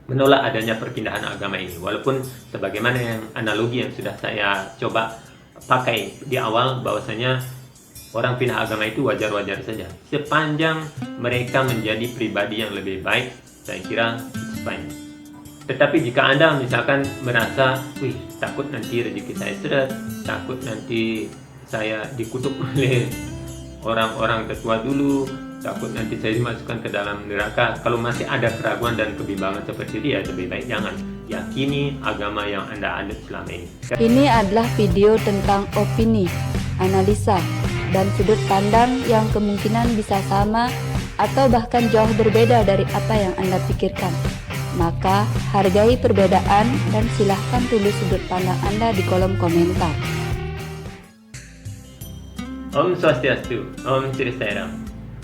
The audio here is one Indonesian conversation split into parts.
menolak adanya perpindahan agama ini. Walaupun sebagaimana yang analogi yang sudah saya coba pakai di awal, bahwasanya orang pindah agama itu wajar-wajar saja. Sepanjang mereka menjadi pribadi yang lebih baik, saya kira it's fine. Tetapi jika Anda misalkan merasa, wih, takut nanti rezeki saya seret, takut nanti saya dikutuk oleh orang-orang tetua dulu, takut nanti saya dimasukkan ke dalam neraka. Kalau masih ada keraguan dan kebimbangan seperti itu, ya lebih baik jangan. Yakini agama yang Anda anut selama ini. Ini adalah video tentang opini, analisa, dan sudut pandang yang kemungkinan bisa sama atau bahkan jauh berbeda dari apa yang Anda pikirkan. Maka hargai perbedaan dan silahkan tulis sudut pandang Anda di kolom komentar. Om Swastiastu, Om Sri Sai.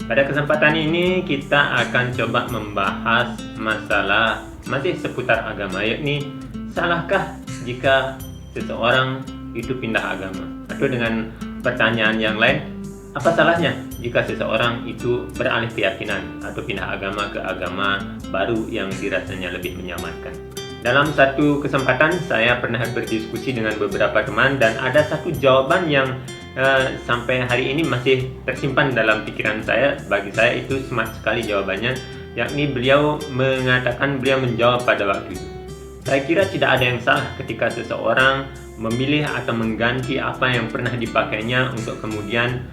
Pada kesempatan ini kita akan coba membahas masalah masih seputar agama, yakni salahkah jika seseorang itu pindah agama? Atau dengan pertanyaan yang lain, apa salahnya jika seseorang itu beralih keyakinan atau pindah agama ke agama baru yang dirasanya lebih menyamankan? Dalam satu kesempatan saya pernah berdiskusi dengan beberapa teman dan ada satu jawaban yang sampai hari ini masih tersimpan dalam pikiran saya. Bagi saya itu smart sekali jawabannya, yakni beliau mengatakan, beliau menjawab pada waktu itu, saya kira tidak ada yang salah ketika seseorang memilih atau mengganti apa yang pernah dipakainya untuk kemudian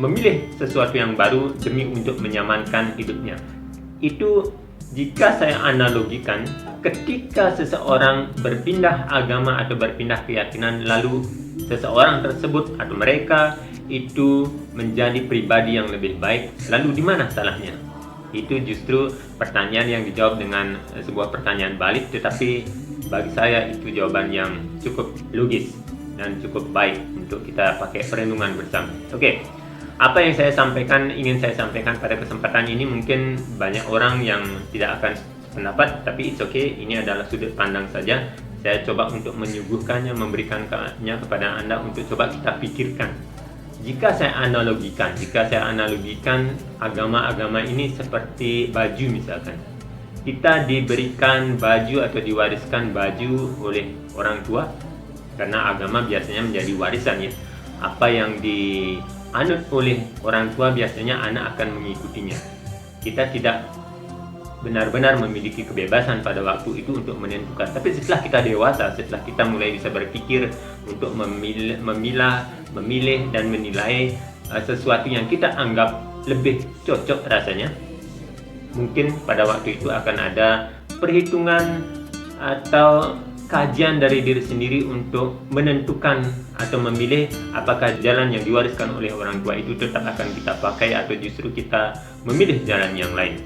memilih sesuatu yang baru demi untuk menyamankan hidupnya. Itu jika saya analogikan, ketika seseorang berpindah agama atau berpindah keyakinan, lalu seseorang tersebut atau mereka itu menjadi pribadi yang lebih baik, lalu di mana salahnya? Itu justru pertanyaan yang dijawab dengan sebuah pertanyaan balik, tetapi bagi saya itu jawaban yang cukup logis dan cukup baik untuk kita pakai perenungan bersama. Oke, apa yang ingin saya sampaikan pada kesempatan ini, mungkin banyak orang yang tidak akan pendapat, tapi it's okay, ini adalah sudut pandang saja. Saya coba untuk menyuguhkannya, memberikannya kepada Anda untuk coba kita pikirkan. Jika saya analogikan agama-agama ini seperti baju misalkan. Kita diberikan baju atau diwariskan baju oleh orang tua, karena agama biasanya menjadi warisan ya. Apa yang dianut oleh orang tua biasanya anak akan mengikutinya. Kita tidak benar-benar memiliki kebebasan pada waktu itu untuk menentukan. Tapi setelah kita dewasa, setelah kita mulai bisa berpikir untuk memilah, memilih dan menilai sesuatu yang kita anggap lebih cocok rasanya, mungkin pada waktu itu akan ada perhitungan atau kajian dari diri sendiri untuk menentukan atau memilih apakah jalan yang diwariskan oleh orang tua itu tetap akan kita pakai atau justru kita memilih jalan yang lain.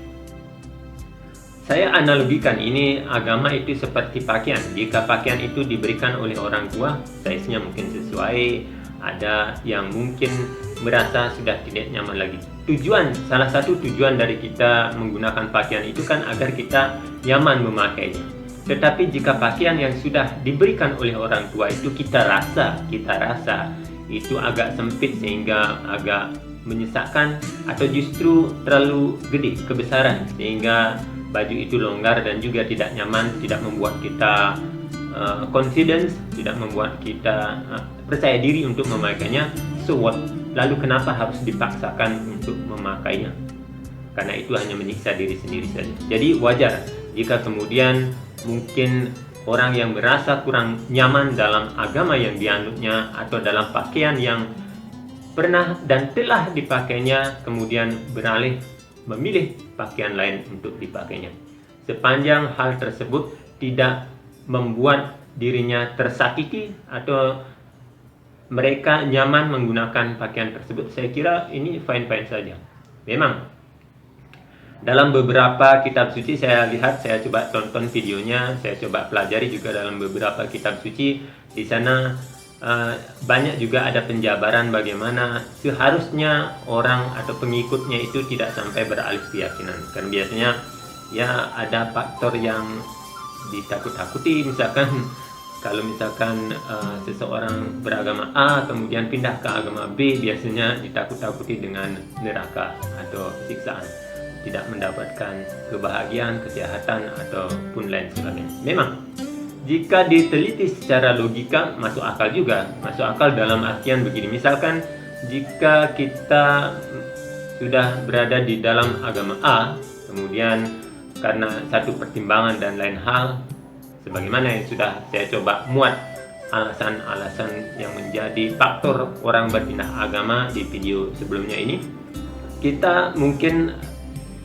Saya analogikan ini agama itu seperti pakaian. Jika pakaian itu diberikan oleh orang tua, size-nya mungkin sesuai, ada yang mungkin merasa sudah tidak nyaman lagi. Salah satu tujuan dari kita menggunakan pakaian itu kan agar kita nyaman memakainya. Tetapi jika pakaian yang sudah diberikan oleh orang tua itu kita rasa itu agak sempit sehingga agak menyesakkan, atau justru terlalu gede, kebesaran, sehingga baju itu longgar dan juga tidak nyaman, tidak membuat kita confidence, tidak membuat kita percaya diri untuk memakainya. So what? Lalu kenapa harus dipaksakan untuk memakainya? Karena itu hanya menyiksa diri sendiri saja. Jadi wajar jika kemudian mungkin orang yang merasa kurang nyaman dalam agama yang dianutnya atau dalam pakaian yang pernah dan telah dipakainya kemudian beralih memilih pakaian lain untuk dipakainya. Sepanjang hal tersebut tidak membuat dirinya tersakiti atau mereka nyaman menggunakan pakaian tersebut, saya kira ini fine-fine saja. Memang dalam beberapa kitab suci saya coba tonton videonya, saya coba pelajari juga dalam beberapa kitab suci. Di sana banyak juga ada penjabaran bagaimana seharusnya orang atau pengikutnya itu tidak sampai beralih keyakinan. Kan biasanya ya ada faktor yang ditakut-takuti, misalkan kalau misalkan seseorang beragama A kemudian pindah ke agama B, biasanya ditakut-takuti dengan neraka atau siksaan. tidak mendapatkan kebahagiaan, kesehatan, ataupun lain sebagainya. Memang, jika diteliti secara logika, masuk akal juga. Masuk akal dalam artian begini, misalkan jika kita sudah berada di dalam agama A, kemudian karena satu pertimbangan dan lain hal, sebagaimana yang sudah saya coba muat alasan-alasan yang menjadi faktor orang berpindah agama di video sebelumnya ini, kita mungkin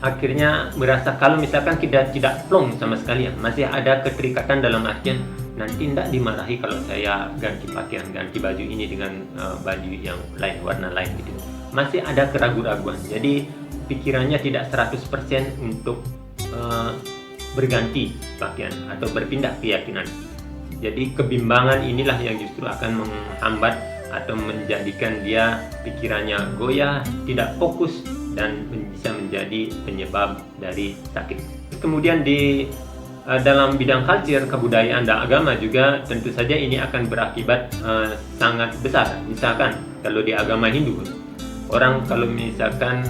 akhirnya merasa kalau misalkan kita tidak plong sama sekali, masih ada keterikatan dalam artian nanti tidak dimarahi kalau saya ganti pakaian, ganti baju ini dengan baju yang lain, warna lain gitu. Masih ada keraguan-raguan. Jadi pikirannya tidak 100% untuk berganti pakaian atau berpindah keyakinan. Jadi kebimbangan inilah yang justru akan menghambat atau menjadikan dia pikirannya goyah, tidak fokus, dan bisa menjadi penyebab dari sakit. Kemudian di dalam bidang culture, kebudayaan dan agama juga tentu saja ini akan berakibat sangat besar. Misalkan kalau di agama Hindu, orang kalau misalkan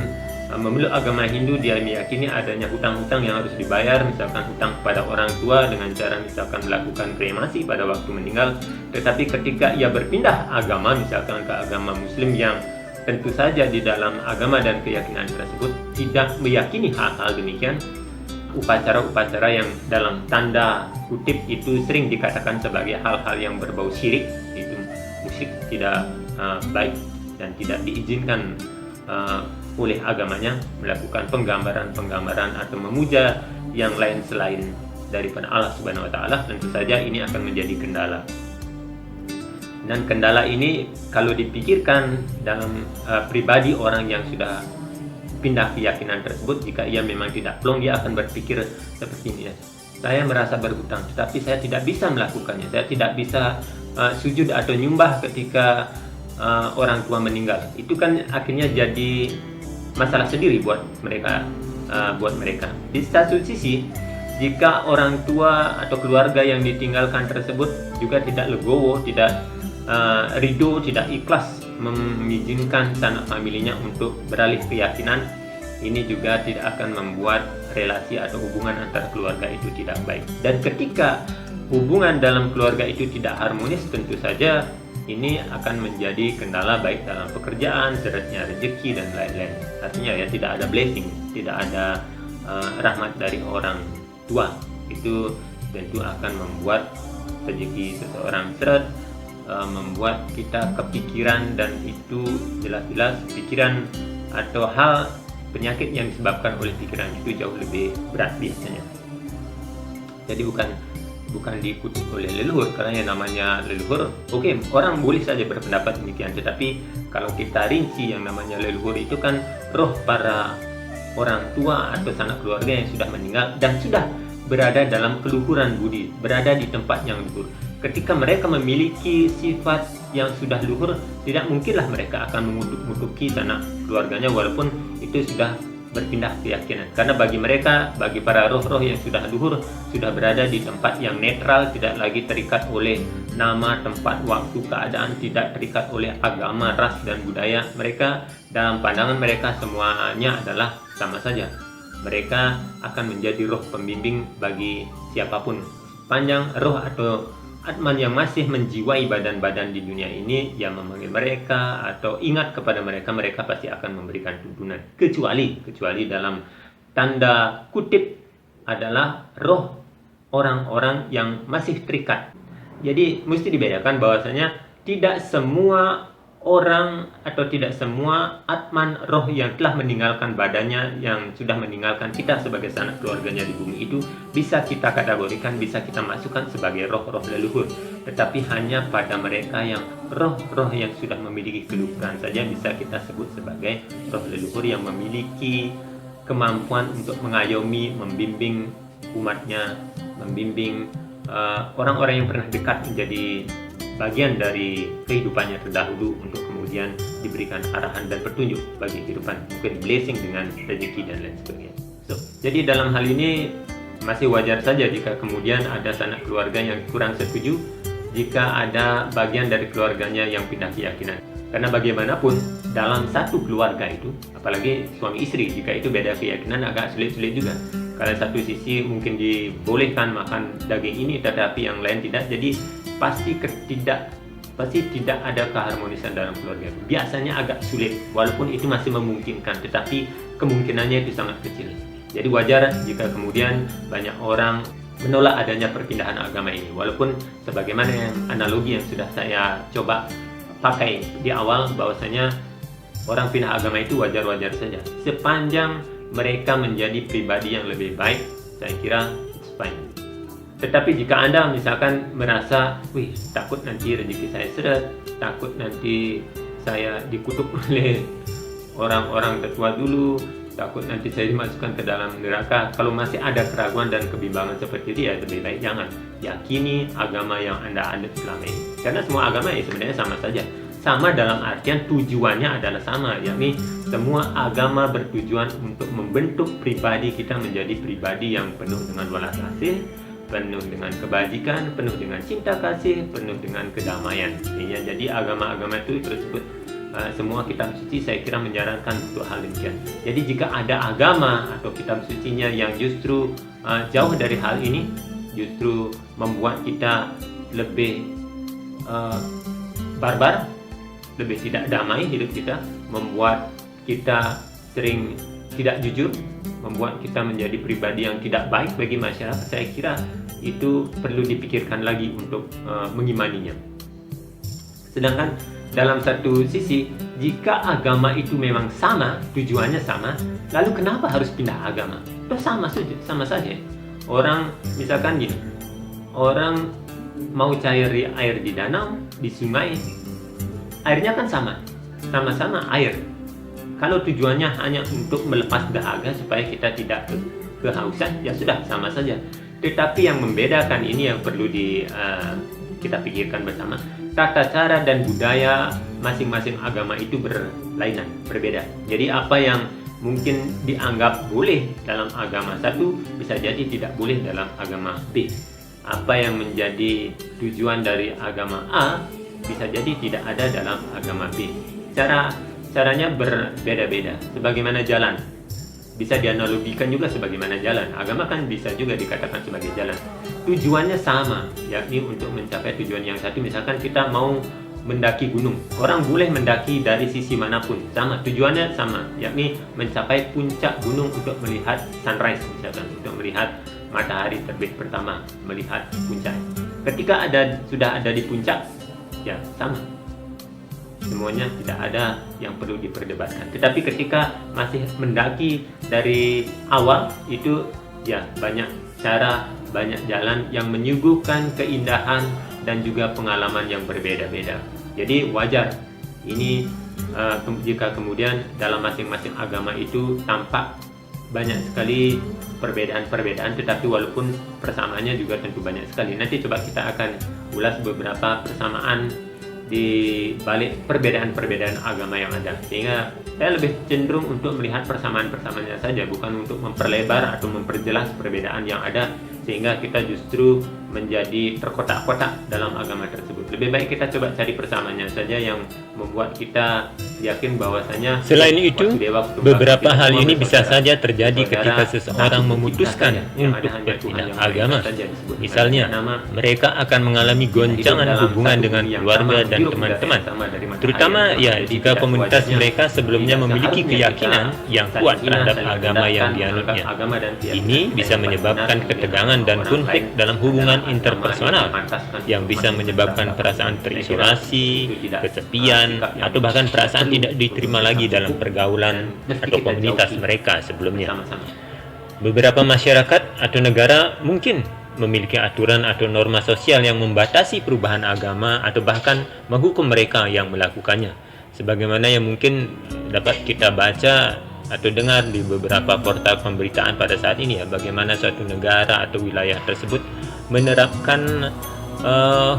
memeluk agama Hindu, dia meyakini adanya hutang-hutang yang harus dibayar, misalkan hutang kepada orang tua dengan cara misalkan melakukan kremasi pada waktu meninggal. Tetapi ketika ia berpindah agama, misalkan ke agama Muslim yang tentu saja di dalam agama dan keyakinan tersebut tidak meyakini hal-hal demikian, upacara-upacara yang dalam tanda kutip itu sering dikatakan sebagai hal-hal yang berbau syirik, itu musik tidak baik dan tidak diizinkan oleh agamanya melakukan penggambaran-penggambaran atau memuja yang lain selain daripada Allah Subhanahu wa taala, tentu saja ini akan menjadi kendala. Dan kendala ini kalau dipikirkan dalam pribadi orang yang sudah pindah keyakinan tersebut, jika ia memang tidak plong, dia akan berpikir seperti ini ya. Saya merasa berhutang, tetapi saya tidak bisa melakukannya. Saya tidak bisa sujud atau nyumbah ketika orang tua meninggal. Itu kan akhirnya jadi masalah sendiri buat mereka. Di satu sisi, jika orang tua atau keluarga yang ditinggalkan tersebut juga tidak legowo, tidak ridho, tidak ikhlas mengizinkan sanak familinya untuk beralih keyakinan, ini juga tidak akan membuat relasi atau hubungan antar keluarga itu tidak baik. Dan ketika hubungan dalam keluarga itu tidak harmonis, tentu saja ini akan menjadi kendala baik dalam pekerjaan, seretnya rezeki dan lain-lain. Artinya ya tidak ada blessing, tidak ada rahmat dari orang tua. Itu tentu akan membuat rezeki seseorang seret, membuat kita kepikiran, dan itu jelas-jelas pikiran atau hal penyakit yang disebabkan oleh pikiran itu jauh lebih berat biasanya. Jadi bukan diikuti oleh leluhur, karena yang namanya leluhur, oke, orang boleh saja berpendapat demikian, tetapi kalau kita rinci yang namanya leluhur itu kan roh para orang tua atau sanak keluarga yang sudah meninggal dan sudah berada dalam keluhuran budi, berada di tempat yang luhur. Ketika mereka memiliki sifat yang sudah luhur, tidak mungkinlah mereka akan mengutuk-ngutuki sanak keluarganya walaupun itu sudah berpindah keyakinan. Karena bagi mereka, bagi para roh-roh yang sudah luhur, sudah berada di tempat yang netral, tidak lagi terikat oleh nama, tempat, waktu, keadaan, tidak terikat oleh agama, ras, dan budaya. Mereka, dalam pandangan mereka, semuanya adalah sama saja. Mereka akan menjadi roh pembimbing bagi siapapun. Panjang roh atau Atman yang masih menjiwai badan-badan di dunia ini yang memanggil mereka atau ingat kepada mereka, mereka pasti akan memberikan tuntunan. Kecuali dalam tanda kutip adalah roh orang-orang yang masih terikat. Jadi mesti dibedakan bahwasanya tidak semua orang atau tidak semua atman roh yang telah meninggalkan badannya, yang sudah meninggalkan kita sebagai sanak keluarganya di bumi itu bisa kita kategorikan, bisa kita masukkan sebagai roh-roh leluhur. Tetapi hanya pada mereka yang roh-roh yang sudah memiliki keluhuran saja bisa kita sebut sebagai roh leluhur yang memiliki kemampuan untuk mengayomi, membimbing umatnya, membimbing orang-orang yang pernah dekat menjadi bagian dari kehidupannya terdahulu untuk kemudian diberikan arahan dan petunjuk bagi kehidupan, mungkin blessing dengan rezeki dan lain sebagainya. Jadi dalam hal ini masih wajar saja jika kemudian ada sanak keluarga yang kurang setuju jika ada bagian dari keluarganya yang pindah keyakinan. Karena bagaimanapun dalam satu keluarga itu, apalagi suami istri, jika itu beda keyakinan agak sulit-sulit juga. Kalau satu sisi mungkin dibolehkan makan daging ini tetapi yang lain tidak, jadi pasti tidak ada keharmonisan dalam keluarga. Biasanya agak sulit, walaupun itu masih memungkinkan, tetapi kemungkinannya itu sangat kecil. Jadi wajar jika kemudian banyak orang menolak adanya perpindahan agama ini, walaupun sebagaimana yang analogi yang sudah saya coba pakai di awal, bahwasanya orang pindah agama itu wajar-wajar saja sepanjang mereka menjadi pribadi yang lebih baik. Saya kira it's fine. Tetapi jika Anda misalkan merasa, wih, takut nanti rezeki saya seret, takut nanti saya dikutuk oleh orang-orang tertua dulu, takut nanti saya dimasukkan ke dalam neraka, kalau masih ada keraguan dan kebimbangan seperti itu, ya lebih baik jangan. Yakini agama yang Anda anut selama ini. Karena semua agama ya sebenarnya sama saja. Sama dalam artian tujuannya adalah sama, yakni semua agama bertujuan untuk membentuk pribadi kita menjadi pribadi yang penuh dengan welas asih, penuh dengan kebajikan, penuh dengan cinta kasih, penuh dengan kedamaian. Ya, jadi agama-agama itu tersebut semua kitab suci saya kira menyarankan untuk hal demikian. Jadi jika ada agama atau kitab sucinya yang justru jauh dari hal ini, justru membuat kita lebih barbar, lebih tidak damai hidup kita, membuat kita sering tidak jujur, membuat kita menjadi pribadi yang tidak baik bagi masyarakat, saya kira itu perlu dipikirkan lagi untuk mengimaninya. Sedangkan dalam satu sisi, jika agama itu memang sama, tujuannya sama, lalu kenapa harus pindah agama? Itu sama saja. Orang misalkan gini, orang mau cari air di danau, di sungai, airnya kan sama-sama air. Kalau tujuannya hanya untuk melepas dahaga supaya kita tidak kehausan, ya sudah sama saja. Tetapi yang membedakan ini yang perlu kita pikirkan bersama. Tata cara dan budaya masing-masing agama itu berlainan, berbeda. Jadi apa yang mungkin dianggap boleh dalam agama satu bisa jadi tidak boleh dalam agama B. Apa yang menjadi tujuan dari agama A bisa jadi tidak ada dalam agama B. Caranya berbeda-beda. Sebagaimana jalan, bisa dianalogikan juga sebagaimana jalan. Agama kan bisa juga dikatakan sebagai jalan. Tujuannya sama, yakni untuk mencapai tujuan yang satu. Misalkan kita mau mendaki gunung, orang boleh mendaki dari sisi manapun, sama, tujuannya sama, yakni mencapai puncak gunung untuk melihat sunrise, misalkan untuk melihat matahari terbit pertama, melihat puncak. Ketika sudah ada di puncak, ya sama, semuanya tidak ada yang perlu diperdebatkan. Tetapi ketika masih mendaki dari awal, itu ya banyak cara, banyak jalan yang menyuguhkan keindahan dan juga pengalaman yang berbeda-beda. Jadi wajar ini jika kemudian dalam masing-masing agama itu tampak banyak sekali perbedaan-perbedaan, tetapi walaupun persamaannya juga tentu banyak sekali. Nanti coba kita akan ulas beberapa persamaan di balik perbedaan-perbedaan agama yang ada, sehingga saya lebih cenderung untuk melihat persamaan-persamaannya saja, bukan untuk memperlebar atau memperjelas perbedaan yang ada sehingga kita justru menjadi terkotak-kotak dalam agama tersebut. Lebih baik kita coba cari persamaannya saja yang membuat kita yakin bahwasanya selain itu, beberapa hal ini bisa saja terjadi ketika seseorang memutuskan untuk berpindah agama. Misalnya, mereka akan mengalami goncangan hubungan dengan keluarga dan teman-teman, terutama ya jika komunitas mereka sebelumnya memiliki keyakinan yang kuat terhadap agama yang dianutnya. Ini bisa menyebabkan ketegangan dan konflik dalam hubungan interpersonal yang bisa menyebabkan perasaan terisolasi, kesepian, atau bahkan perasaan tidak diterima lagi dalam pergaulan atau komunitas mereka sebelumnya. Beberapa masyarakat atau negara mungkin memiliki aturan atau norma sosial yang membatasi perubahan agama atau bahkan menghukum mereka yang melakukannya, sebagaimana yang mungkin dapat kita baca atau dengar di beberapa portal pemberitaan pada saat ini, ya, bagaimana suatu negara atau wilayah tersebut menerapkan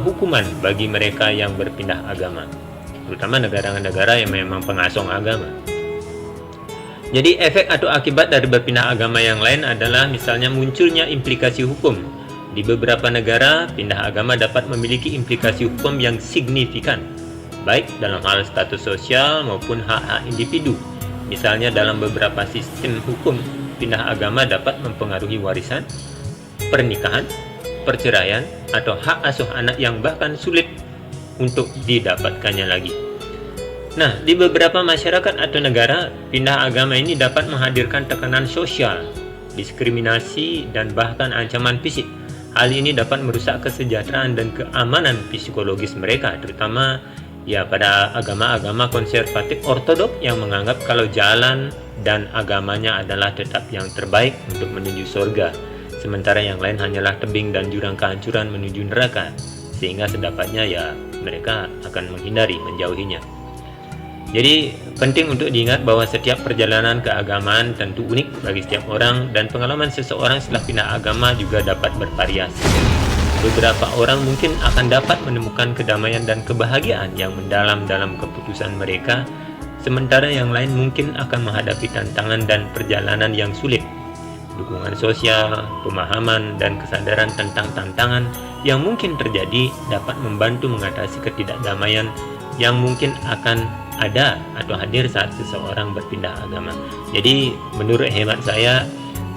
hukuman bagi mereka yang berpindah agama, terutama negara-negara yang memang pengasong agama. Jadi efek atau akibat dari berpindah agama yang lain adalah misalnya munculnya implikasi hukum. Di beberapa negara, pindah agama dapat memiliki implikasi hukum yang signifikan. baik dalam hal status sosial maupun hak-hak individu. Misalnya dalam beberapa sistem hukum, pindah agama dapat mempengaruhi warisan, pernikahan, perceraian, atau hak asuh anak yang bahkan sulit untuk didapatkannya lagi. Nah, di beberapa masyarakat atau negara, pindah agama ini dapat menghadirkan tekanan sosial, diskriminasi, dan bahkan ancaman fisik. Hal ini dapat merusak kesejahteraan dan keamanan psikologis mereka, terutama pada agama-agama konservatif ortodok yang menganggap kalau jalan dan agamanya adalah tetap yang terbaik untuk menuju surga, sementara yang lain hanyalah tebing dan jurang kehancuran menuju neraka, sehingga sedapatnya mereka akan menghindari, menjauhinya. Jadi penting untuk diingat bahwa setiap perjalanan keagamaan tentu unik bagi setiap orang, dan pengalaman seseorang setelah pindah agama juga dapat bervariasi. Beberapa orang mungkin akan dapat menemukan kedamaian dan kebahagiaan yang mendalam dalam keputusan mereka, sementara yang lain mungkin akan menghadapi tantangan dan perjalanan yang sulit. Dukungan sosial, pemahaman, dan kesadaran tentang tantangan yang mungkin terjadi dapat membantu mengatasi ketidakdamaian yang mungkin akan ada atau hadir saat seseorang berpindah agama. Jadi menurut hemat saya,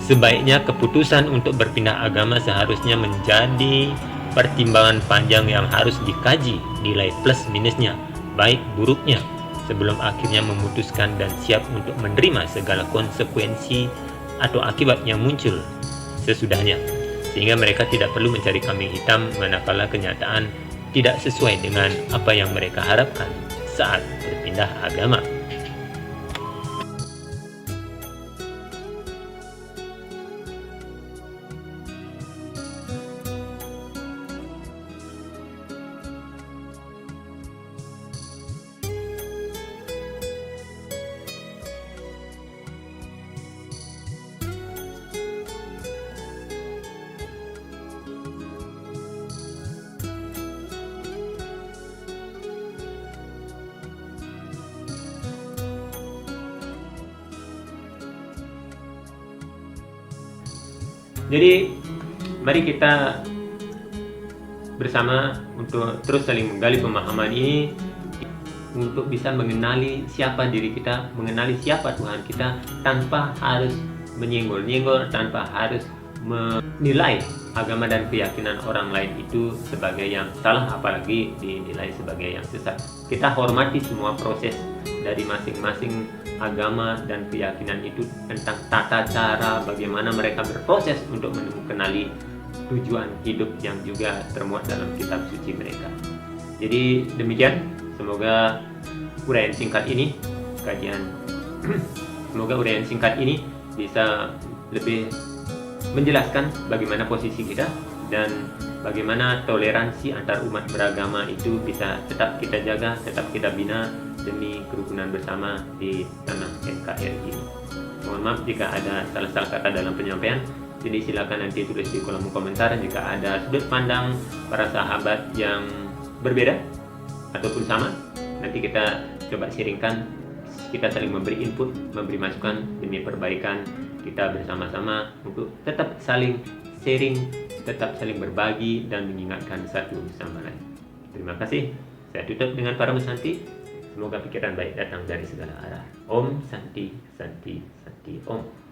sebaiknya keputusan untuk berpindah agama seharusnya menjadi pertimbangan panjang yang harus dikaji nilai plus minusnya, baik buruknya, sebelum akhirnya memutuskan dan siap untuk menerima segala konsekuensi atau akibat yang muncul sesudahnya, sehingga mereka tidak perlu mencari kambing hitam manakala kenyataan tidak sesuai dengan apa yang mereka harapkan saat berpindah agama. Jadi mari kita bersama untuk terus saling menggali pemahaman ini, untuk bisa mengenali siapa diri kita, mengenali siapa Tuhan kita, tanpa harus menyenggol-nyenggol, tanpa harus menilai agama dan keyakinan orang lain itu sebagai yang salah, apalagi dinilai sebagai yang sesat. Kita hormati semua proses dari masing-masing agama dan keyakinan itu, tentang tata cara bagaimana mereka berproses untuk mengenali tujuan hidup yang juga termuat dalam kitab suci mereka. Jadi demikian, semoga uraian singkat ini semoga uraian singkat ini bisa lebih menjelaskan bagaimana posisi kita dan bagaimana toleransi antar umat beragama itu bisa tetap kita jaga, tetap kita bina demi kerukunan bersama di tanah NKRI ini. Mohon maaf jika ada salah-salah kata dalam penyampaian. Jadi silakan nanti tulis di kolom komentar jika ada sudut pandang para sahabat yang berbeda ataupun sama. Nanti kita coba sharingkan, kita saling memberi input, memberi masukan demi perbaikan kita bersama-sama untuk tetap saling sharing, tetap saling berbagi dan mengingatkan satu sama lain. Terima kasih. Saya tutup dengan para Santi. Semoga pikiran baik datang dari segala arah. Om Santi, Santi, Santi, Om.